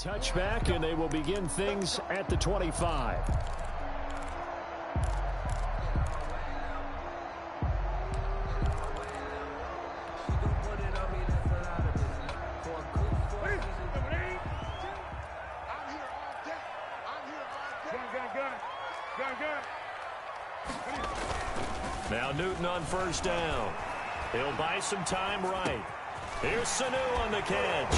touchback, and they will begin things at the 25. Now Newton on first down. He'll buy some time right. Here's Sanu on the catch.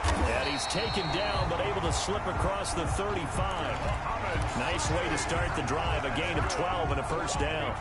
And he's taken down, but able to slip across the 35. Nice way to start the drive. A gain of 12 and a first down.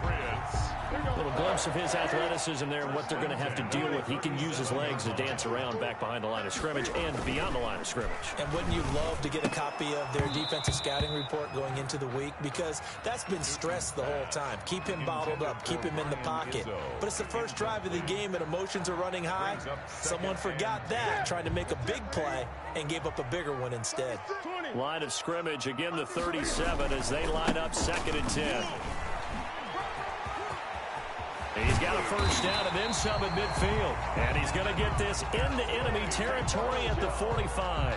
A little glimpse of his athleticism there and what they're going to have to deal with. He can use his legs to dance around back behind the line of scrimmage and beyond the line of scrimmage. And wouldn't you love to get a copy of their defensive scouting report going into the week? Because that's been stressed the whole time. Keep him bottled up. Keep him in the pocket. But it's the first drive of the game and emotions are running high. Someone forgot that, trying to make a big play and gave up a bigger one instead. Line of scrimmage, again the 37 as they line up 2nd and 10. He's got a first down and then some at midfield. And he's going to get this into enemy territory at the 45.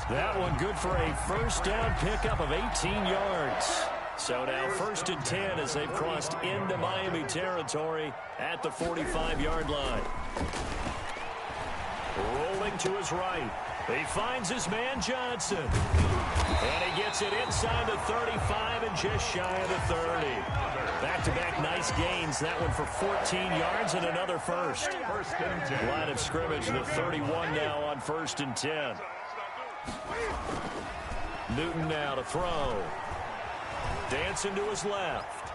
That one good for a first down pickup of 18 yards. So now 1st and 10 as they've crossed into Miami territory at the 45-yard line. Rolling to his right. He finds his man Johnson. And he gets it inside the 35 and just shy of the 30. Back-to-back nice gains. That one for 14 yards and another first. Line of scrimmage, the 31 now on 1st and 10. Newton now to throw. Dancing to his left.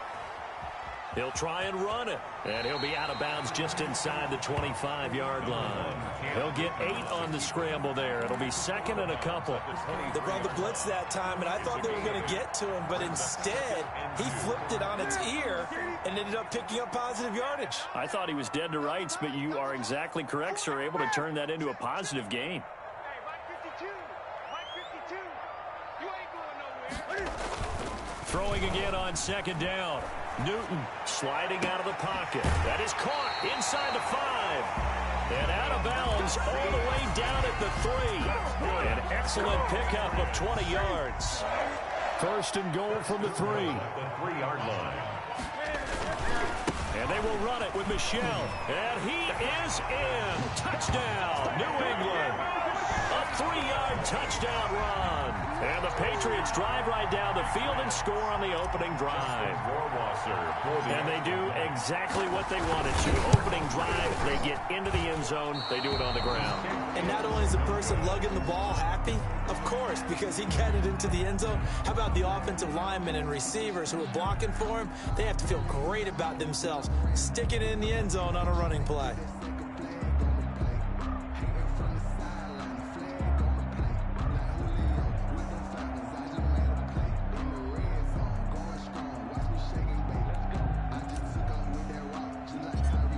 He'll try and run it. And he'll be out of bounds just inside the 25-yard line. He'll get 8 on the scramble there. It'll be 2nd and a couple. They brought the blitz that time, and I thought they were going to get to him, but instead, he flipped it on its ear and ended up picking up positive yardage. I thought he was dead to rights, but you are exactly correct, sir. Able to turn that into a positive gain. Throwing again on 2nd down. Newton sliding out of the pocket. That is caught inside the 5. And out of bounds all the way down at the 3. An excellent pickup of 20 yards. 1st and goal from the 3. The 3-yard line. And they will run it with Michelle. And he is in. Touchdown, New England. A 3-yard touchdown run. And the Patriots drive right down the field and score on the opening drive. And they do exactly what they wanted to. Opening drive, they get into the end zone. They do it on the ground. And not only is the person lugging the ball happy, of course, because he got it into the end zone. How about the offensive linemen and receivers who are blocking for him? They have to feel great about themselves, sticking it in the end zone on a running play.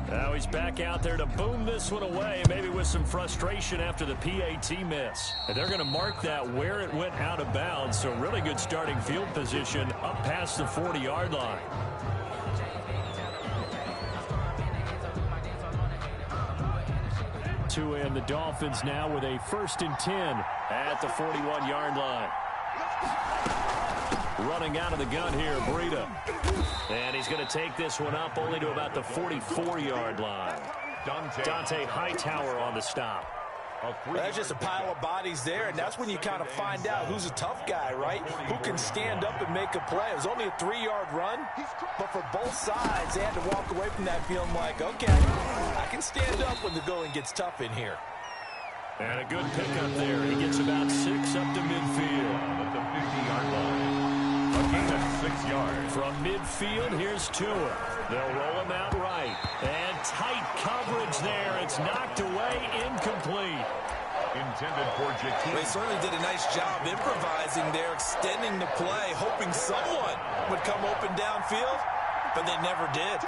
Now he's back out there to boom this one away, maybe with some frustration after the PAT miss. And they're going to mark that where it went out of bounds, so really good starting field position up past the 40-yard line. And the Dolphins now with a 1st and 10 at the 41-yard line. Running out of the gun here, Breida. And he's going to take this one up only to about the 44-yard line. Dante Hightower on the stop. Well, that's just a pile of bodies there, and that's when you kind of find out who's a tough guy, right? Who can stand up and make a play. It was only a 3-yard run, but for both sides, they had to walk away from that feeling like, okay, I can stand up when the going gets tough in here. And a good pickup there. He gets about 6 up to midfield. At the 50-yard line. A gain of 6 yards. From midfield, here's Tua. They'll roll him out right. And tight coverage there. It's knocked away, incomplete. Intended for JT. They certainly did a nice job improvising there, extending the play, hoping someone would come open downfield, but they never did.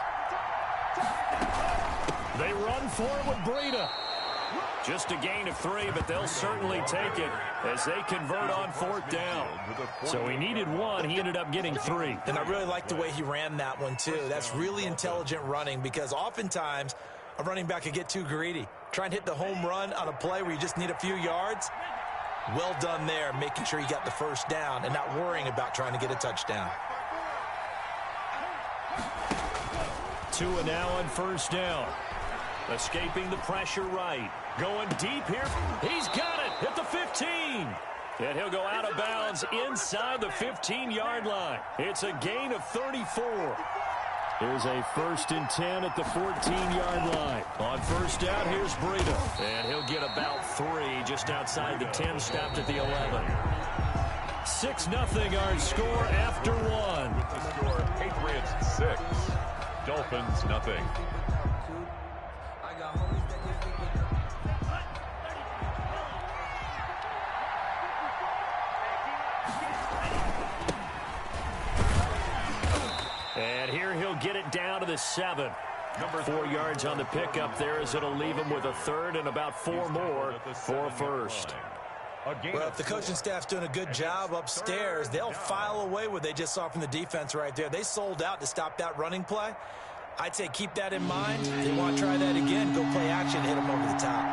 They run for it with Breida. Just a gain of 3, but they'll certainly take it as they convert on 4th down. So he needed 1. He ended up getting 3. And I really like the way he ran that one, too. That's really intelligent running because oftentimes a running back could get too greedy. Try and hit the home run on a play where you just need a few yards. Well done there, making sure you got the first down and not worrying about trying to get a touchdown. Tua now on first down. Escaping the pressure right. Going deep here. He's got it at the 15. And he'll go out of bounds inside the 15-yard line. It's a gain of 34. Here's a 1st and 10 at the 14-yard line. On first down, here's Breida. And he'll get about 3 just outside the 10, stopped at the 11. 6-0 our score after 1. With the score, Patriots 6, Dolphins nothing. And here he'll get it down to the 7. 4 yards on the pickup there as it'll leave him with a 3rd and about 4 more for first. Well, if the coaching staff's doing a good job upstairs, they'll file away what they just saw from the defense right there. They sold out to stop that running play. I'd say keep that in mind. If they want to try that again, go play action, hit them over the top.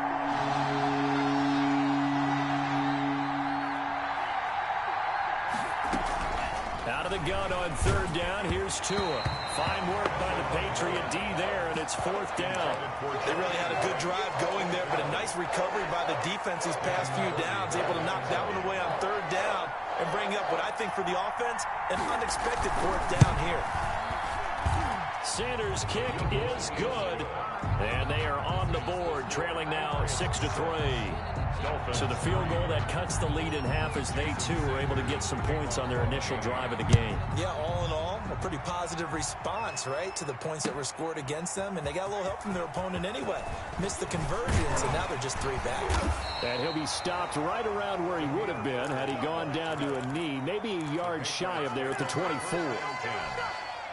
Out of the gun on 3rd down, here's Tua. Fine work by the Patriot D there, and it's 4th down. They really had a good drive going there, but a nice recovery by the defense these past few downs, able to knock that one away on 3rd down and bring up what I think for the offense, an unexpected 4th down here. Sanders' kick is good, and they are on the board, trailing now 6-3. So the field goal that cuts the lead in half as they, too, are able to get some points on their initial drive of the game. Yeah, all in all, a pretty positive response, right, to the points that were scored against them, and they got a little help from their opponent anyway. Missed the conversions, and now they're just 3 back. And he'll be stopped right around where he would have been had he gone down to a knee, maybe a yard shy of there at the 24.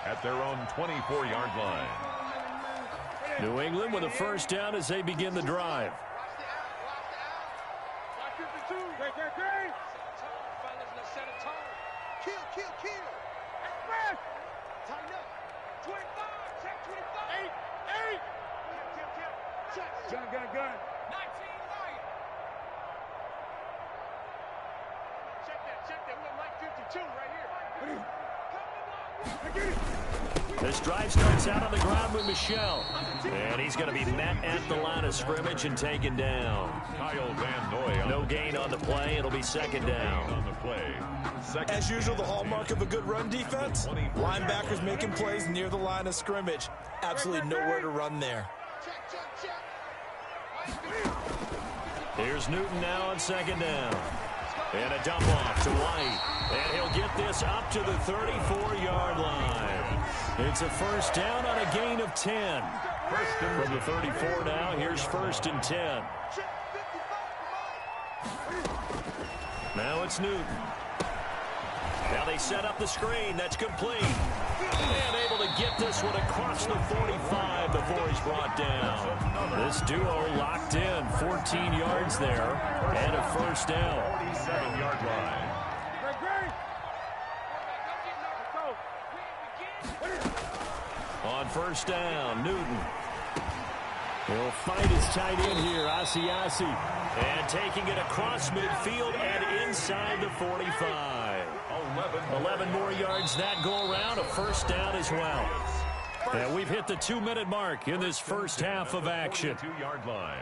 At their own 24-yard line. New England with a first down as they begin the drive. Gun. 19 right. Check that. We're Mike 52 right here. This drive starts out on the ground with Michel. And he's going to be met at the line of scrimmage and taken down. Kyle Van Noy. No gain on the play. It'll be 2nd down. On the play. As usual, the hallmark of a good run defense, linebackers making plays near the line of scrimmage. Absolutely nowhere to run there. Here's Newton now on 2nd down. And a dump off to White. And he'll get this up to the 34-yard line. It's a first down on a gain of 10. From the 34 now, here's 1st and 10. Now it's Newton. Now they set up the screen. That's complete. And able to get this one across the 45 before he's brought down. This duo locked in. 14 yards there. And a first down. 47-yard line. On first down, Newton. He'll fight his tight end here, Asiasi. And taking it across midfield and inside the 45. 11 more yards that go around, a first down as well. And we've hit the 2-minute mark in this first half of action. 2-yard line.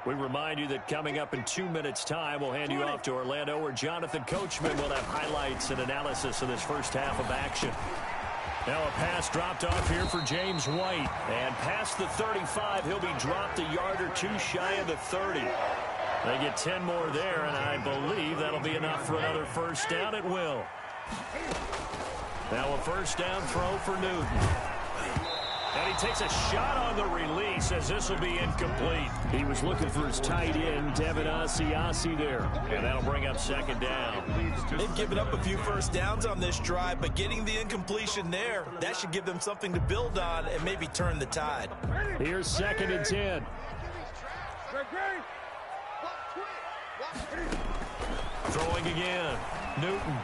We remind you that coming up in 2 minutes' time, we'll hand you off to Orlando, where Jonathan Coachman will have highlights and analysis of this first half of action. Now a pass dropped off here for James White. And past the 35, he'll be dropped a yard or 2 shy of the 30. They get 10 more there, and I believe that'll be enough for another first down. It will. Now a first down throw for Newton. And he takes a shot on the release as this will be incomplete. He was looking for his tight end, Devin Asiasi there. And that'll bring up 2nd down. They've given up a few first downs on this drive, but getting the incompletion there, that should give them something to build on and maybe turn the tide. Here's 2nd and 10. Throwing again. Newton.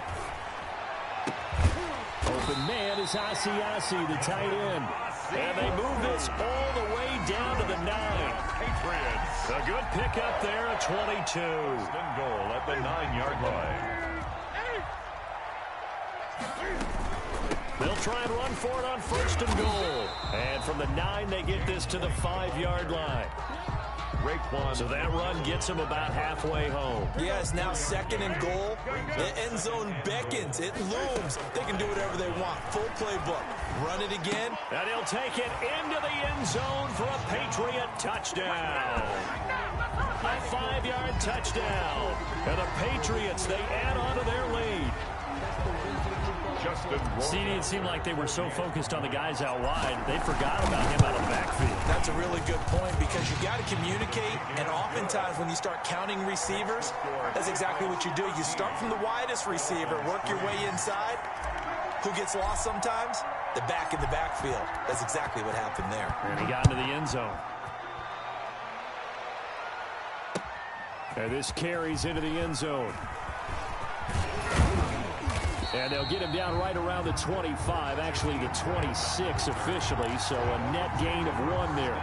Open man is is Asiasi, the tight end. And they move this all the way down to the 9. Patriots. A good pickup there at 22. First and goal at the 9-yard line. They'll try and run for it on first and goal. And from the 9, they get this to the 5-yard line. So that run gets them about halfway home. Yeah, it's now second and goal. The end zone beckons. It looms. They can do whatever they want. Full playbook. Run it again. And he'll take it into the end zone for a Patriot touchdown. A 5-yard touchdown. And the Patriots, they add on to their lead. See, it seemed like they were so focused on the guys out wide, they forgot about him out of the backfield. That's a really good point because you got to communicate, and oftentimes when you start counting receivers, that's exactly what you do. You start from the widest receiver, work your way inside. Who gets lost sometimes? The back in the backfield. That's exactly what happened there. And he got into the end zone. And this carries into the end zone. And they'll get him down right around the 25, actually the 26 officially, so a net gain of 1 there.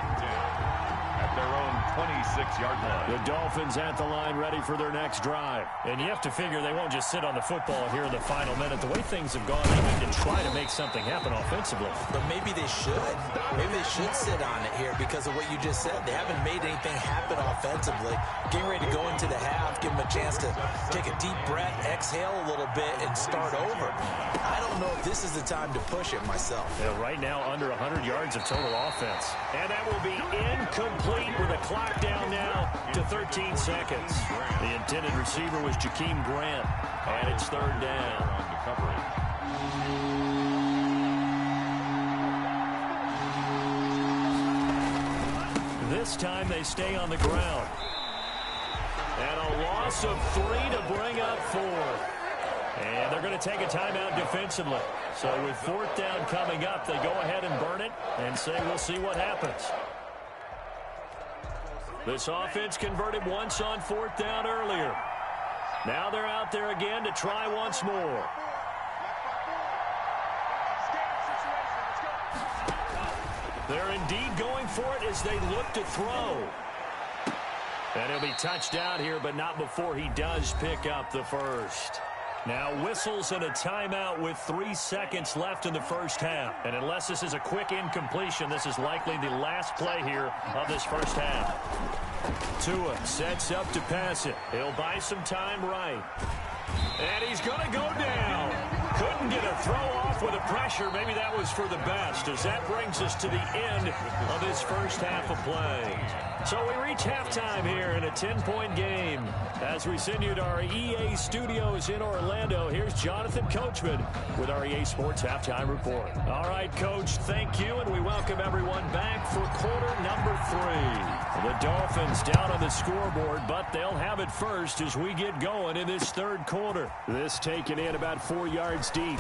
At their own 26-yard line. The Dolphins at the line ready for their next drive. And you have to figure they won't just sit on the football here in the final minute. The way things have gone, they need to try to make something happen offensively. But maybe they should. Maybe they should sit on it here because of what you just said. They haven't made anything happen offensively. Getting ready to go into the half, give them a chance to take a deep breath, exhale a little bit, and start over. I don't know if this is the time to push it myself. Yeah, right now, under 100 yards of total offense. And that will be incomplete with a clock down now to 13 seconds. The intended receiver was Jakeem Grant, and it's third down. This time they stay on the ground. And a loss of 3 to bring up 4. And they're going to take a timeout defensively. So with fourth down coming up, they go ahead and burn it and say we'll see what happens. This offense converted once on fourth down earlier. Now they're out there again to try once more. They're indeed going for it as they look to throw. And he'll be touched down here, but not before he does pick up the first. Now whistles and a timeout with 3 seconds left in the first half. And unless this is a quick incompletion, this is likely the last play here of this first half. Tua sets up to pass it. He'll buy some time right. And he's going to go down. Couldn't get a throw off with the pressure. Maybe that was for the best, as that brings us to the end of this first half of play. So we reach halftime here in a 10-point game. As we send you to our EA studios in Orlando, here's Jonathan Coachman with our EA Sports Halftime Report. All right, Coach, thank you, and we welcome everyone back for quarter number 3. The Dolphins down on the scoreboard, but they'll have it first as we get going in this third quarter. This taken in about 4 yards deep.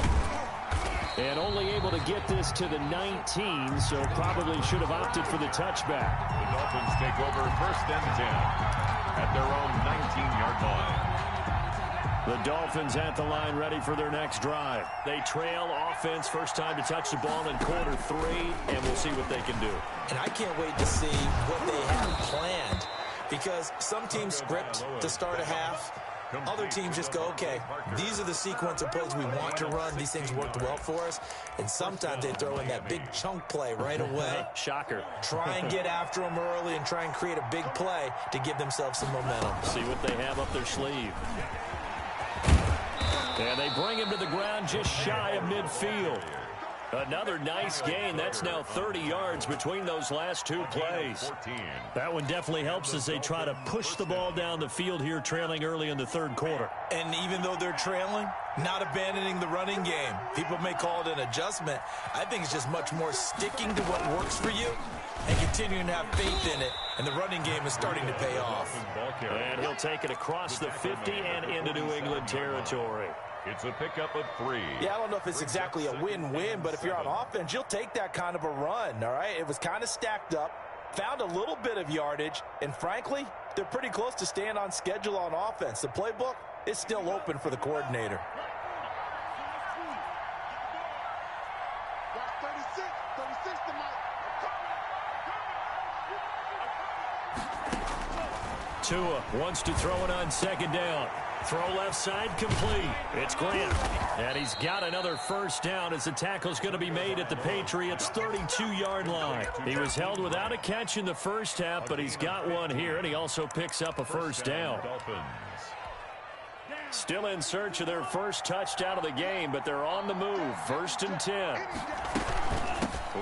And only able to get this to the 19, so probably should have opted for the touchback. The Dolphins take over first and 10 at their own 19-yard line. The Dolphins at the line ready for their next drive. They trail offense, first time to touch the ball in quarter 3, and we'll see what they can do. And I can't wait to see what they have planned, because some teams script to start a half. Other teams just go, okay, these are the sequence of plays we want to run. These things worked well for us. And sometimes they throw in that big chunk play right away. Shocker. Try and get after them early and try and create a big play to give themselves some momentum. See what they have up their sleeve. And they bring him to the ground just shy of midfield. Another nice gain. That's now 30 yards between those last 2 plays. That one definitely helps as they try to push the ball down the field here, trailing early in the third quarter. And even though they're trailing, not abandoning the running game. People may call it an adjustment. I think it's just much more sticking to what works for you and continuing to have faith in it. And the running game is starting to pay off. And he'll take it across the 50 and into New England territory. It's a pickup of 3. Yeah, I don't know if it's exactly a win-win, but if you're on offense, you'll take that kind of a run, all right? It was kind of stacked up, found a little bit of yardage, and frankly, they're pretty close to staying on schedule on offense. The playbook is still open for the coordinator. Tua wants to throw it on second down. Throw left side complete. It's Grant. And he's got another first down as the tackle's going to be made at the Patriots' 32-yard line. He was held without a catch in the first half, but he's got one here, and he also picks up a first down. Still in search of their first touchdown of the game, but they're on the move. 1st and 10.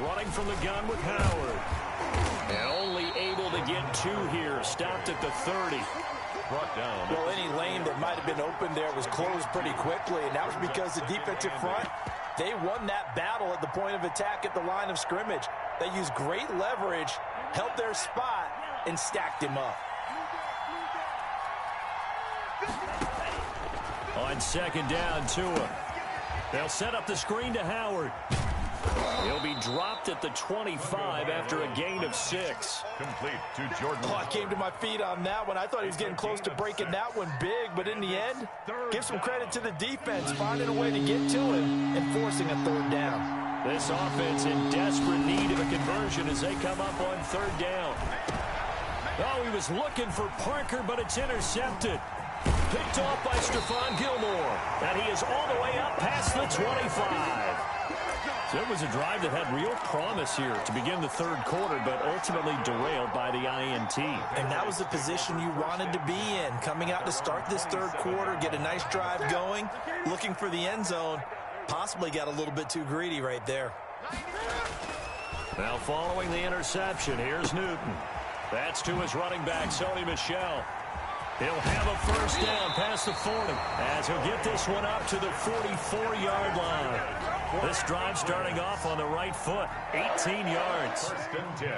Running from the gun with Howard. And only able to get 2 here. Stopped at the 30. Brought down. Well, any lane that might have been open there was closed pretty quickly, and that was because the defensive front, they won that battle at the point of attack at the line of scrimmage. They used great leverage, held their spot, and stacked him up. On second down, Tua. They'll set up the screen to Howard. He'll be dropped at the 25 after a gain of 6. Complete to Jordan. Oh, I came to my feet on that one. I thought he was getting close to breaking that one big, but in the end, give some credit to the defense, finding a way to get to him and forcing a 3rd down. This offense in desperate need of a conversion as they come up on 3rd down. Oh, he was looking for Parker, but it's intercepted. Picked off by Stephon Gilmore. And he is all the way up past the 25. So it was a drive that had real promise here to begin the 3rd quarter, but ultimately derailed by the INT. And that was the position you wanted to be in, coming out to start this 3rd quarter, get a nice drive going, looking for the end zone. Possibly got a little bit too greedy right there. Now following the interception, here's Newton. That's to his running back, Sony Michel. He'll have a first down past the 40 as he'll get this one up to the 44-yard line. This drive starting off on the right foot, 18 yards.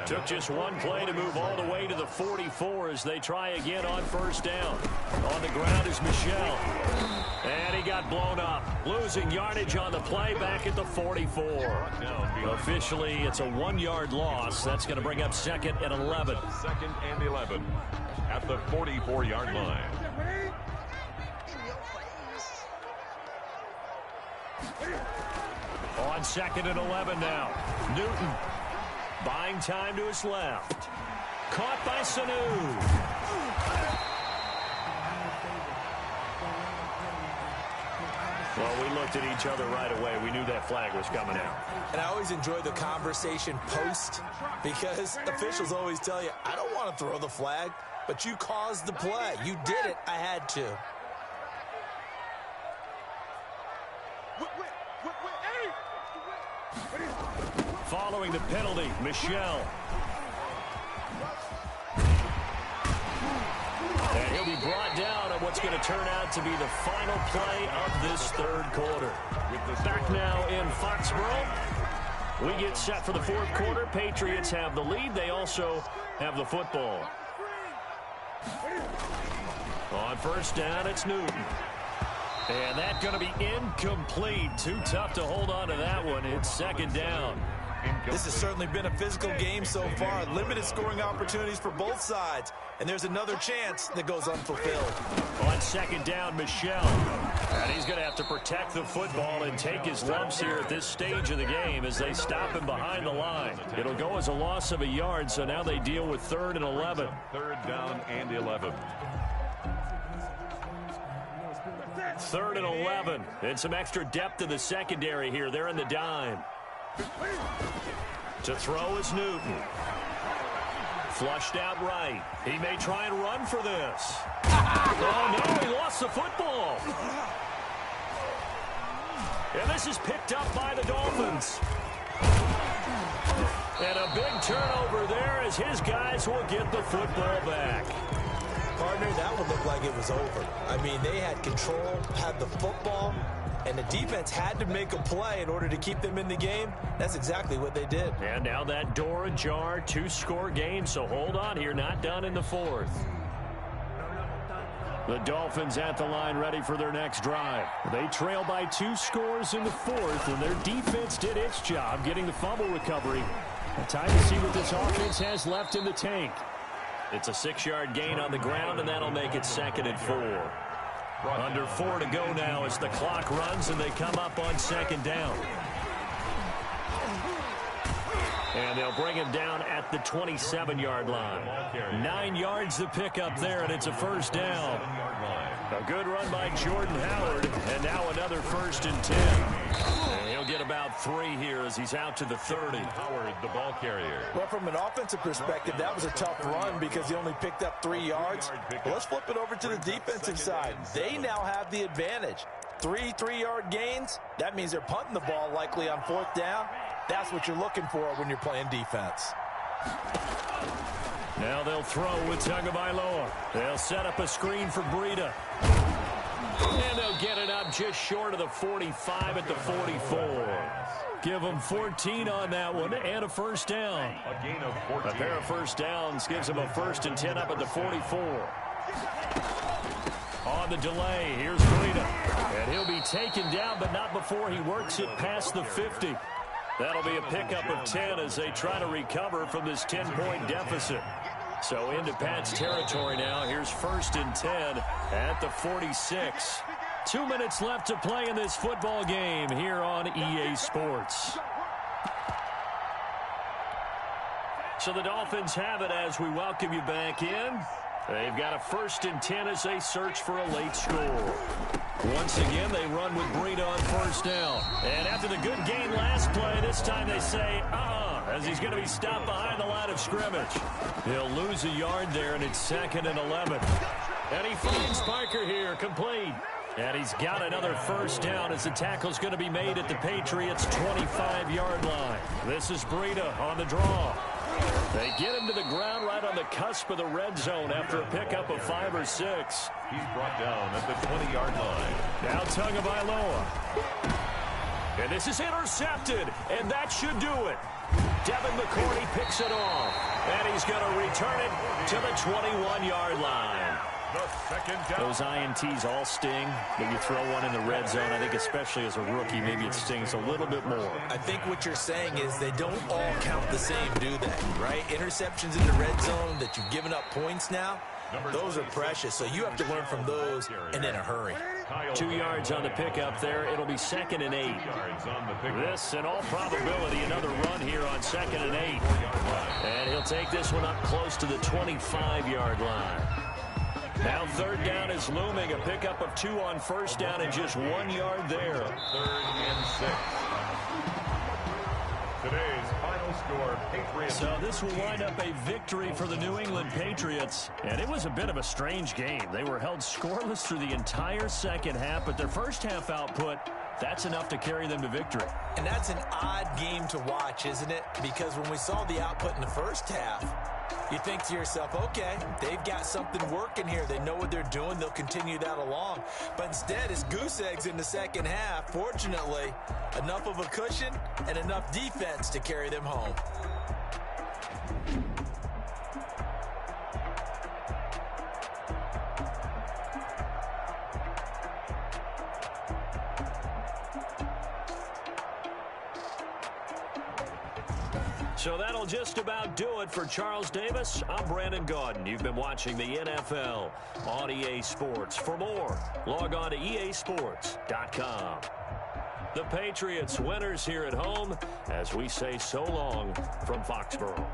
Took just one play to move all the way to the 44 as they try again on first down. On the ground is Michel. And he got blown up, losing yardage on the play back at the 44. Officially, it's a 1-yard loss. That's going to bring up 2nd and 11. 2nd and 11 at the 44-yard line. On 2nd and 11 now. Newton buying time to his left. Caught by Sanu. Well, we looked at each other right away. We knew that flag was coming out. And I always enjoy the conversation post because officials always tell you, I don't want to throw the flag, but you caused the play. You did it. I had to. Following the penalty, Michel. And he'll be brought down on what's going to turn out to be the final play of this 3rd quarter. Back now in Foxborough. We get set for the 4th quarter. Patriots have the lead. They also have the football. On first down, it's Newton. And that's going to be incomplete. Too tough to hold on to that one. It's 2nd down. This has certainly been a physical game so far. Limited scoring opportunities for both sides. And there's another chance that goes unfulfilled. On 2nd down, Michel. And he's going to have to protect the football and take his lumps here at this stage of the game as they stop him behind the line. It'll go as a loss of a yard, so now they deal with 3rd and 11. 3rd down and 11. 3rd and 11. And some extra depth in the secondary here. They're in the dime. To throw is Newton. Flushed out right. He may try and run for this. Oh, no, he lost the football. And this is picked up by the Dolphins. And a big turnover there as his guys will get the football back. Partner, that would look like it was over. I mean, they had control, had the football, and the defense had to make a play in order to keep them in the game. That's exactly what they did. And now that door ajar, 2-score game, so hold on here, not done in the 4th. The Dolphins at the line ready for their next drive. They trail by 2 scores in the 4th, and their defense did its job getting the fumble recovery. Time to see what this offense has left in the tank. It's a 6-yard gain on the ground, and that'll make it 2nd and 4. Under 4 to go now as the clock runs and they come up on 2nd down. And they'll bring him down at the 27-yard line. 9 yards to pick up there, and it's a first down. A good run by Jordan Howard, and now another 1st and 10. And he'll get about 3 here as he's out to the 30. Howard, the ball carrier. Well, from an offensive perspective, that was a tough run because he only picked up 3 yards. Well, let's flip it over to the defensive side. They now have the advantage. 3 3-yard gains, that means they're punting the ball likely on 4th down. That's what you're looking for when you're playing defense. Now they'll throw with Tagovailoa. They'll set up a screen for Breida. And they'll get it up just short of the 45 at the 44. Give them 14 on that one and a first down. A gain of 14. A pair of first downs gives them a 1st and 10 up at the 44. On the delay, here's Breida. And he'll be taken down, but not before he works it past the 50. That'll be a pickup of 10 as they try to recover from this 10-point deficit. So into Pat's territory now. Here's 1st and 10 at the 46. 2 minutes left to play in this football game here on EA Sports. So the Dolphins have it as we welcome you back in. They've got a 1st and 10 as they search for a late score. Once again, they run with Breida on 1st down. And after the good game last play, this time they say, as he's going to be stopped behind the line of scrimmage. He'll lose a yard there, and it's 2nd and 11. And he finds Parker here, complete. And he's got another 1st down as the tackle's going to be made at the Patriots' 25-yard line. This is Breida on the draw. They get him to the ground right on the cusp of the red zone after a pickup of 5 or 6. He's brought down at the 20-yard line. Now Tagovailoa. And this is intercepted, and that should do it. Devin McCourty picks it off, and he's going to return it to the 21-yard line. The 2nd down. Those INTs all sting, but you throw one in the red zone. I think especially as a rookie, maybe it stings a little bit more. I think what you're saying is they don't all count the same, do they? Right? Interceptions in the red zone that you've given up points now, those are precious. So you have to learn from those and in a hurry. 2 yards on the pickup there. It'll be 2nd and 8. This, in all probability, another run here on 2nd and 8. And he'll take this one up close to the 25-yard line. Now 3rd down is looming. A pickup of 2 on 1st down and just 1 yard there. 3rd and 6. Today's final score, Patriots. So this will wind up a victory for the New England Patriots. And it was a bit of a strange game. They were held scoreless through the entire second half, but their first half output, that's enough to carry them to victory. And that's an odd game to watch, isn't it? Because when we saw the output in the first half, you think to yourself, okay, they've got something working here. They know what they're doing. They'll continue that along. But instead, it's goose eggs in the second half. Fortunately, enough of a cushion and enough defense to carry them home. So that'll just about do it for Charles Davis. I'm Brandon Gaudin. You've been watching the NFL on EA Sports. For more, log on to easports.com. The Patriots winners here at home as we say so long from Foxborough.